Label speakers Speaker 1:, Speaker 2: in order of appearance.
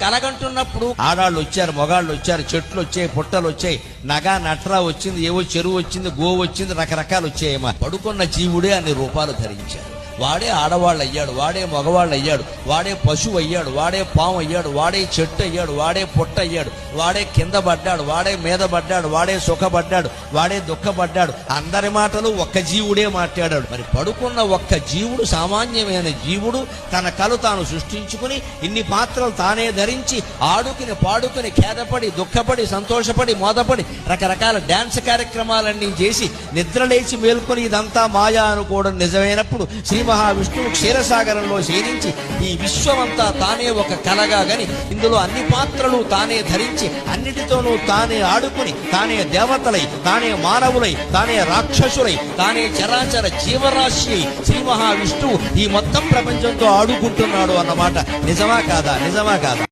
Speaker 1: కలగంటున్నప్పుడు ఆడాళ్ళు వచ్చారు, మొగాళ్ళు వచ్చారు, చెట్లు వచ్చాయి, పుట్టలు వచ్చాయి, నగా నట్రా వచ్చింది, ఏవో చెరువు వచ్చింది, గోవు వచ్చింది, రకరకాలు వచ్చాయేమో. పడుకున్న జీవుడే అన్ని రూపాలు ధరించాడు. వాడే ఆడవాళ్ళు అయ్యాడు, వాడే మగవాళ్ళు అయ్యాడు, వాడే పశువు అయ్యాడు, వాడే పాము అయ్యాడు, వాడే చెట్టు అయ్యాడు, వాడే పొట్ట అయ్యాడు, వాడే కింద పడ్డాడు, వాడే మీద పడ్డాడు, వాడే సుఖపడ్డాడు, వాడే దుఃఖపడ్డాడు. అందరి మాటలు ఒక్క జీవుడే మాట్లాడాడు. మరి పడుకున్న ఒక్క జీవుడు, సామాన్యమైన జీవుడు, తన కలు తాను సృష్టించుకుని ఇన్ని పాత్రలు తానే ధరించి ఆడుకుని పాడుకుని ఖేదపడి దుఃఖపడి సంతోషపడి మోదపడి రకరకాల డాన్స్ కార్యక్రమాలన్నీ చేసి నిద్రలేచి మేల్కొని ఇదంతా మాయా అనుకోవడం నిజమైనప్పుడు శ్రీ మహావిష్ణువు క్షీరసాగరంలో శయనించి ఈ విశ్వమంతా తానే ఒక కలగా గని ఇందులో అన్ని పాత్రలు తానే ధరించి అన్నిటితోనూ తానే ఆడుకుని తానే దేవతలై, తానే మానవులై, తానే రాక్షసులై, తానే చరాచర జీవరాశి శ్రీ మహావిష్ణువు ఈ మొత్తం ప్రపంచంతో ఆడుకుంటున్నాడు అన్నమాట. నిజమా కాదా? నిజమా కాదా?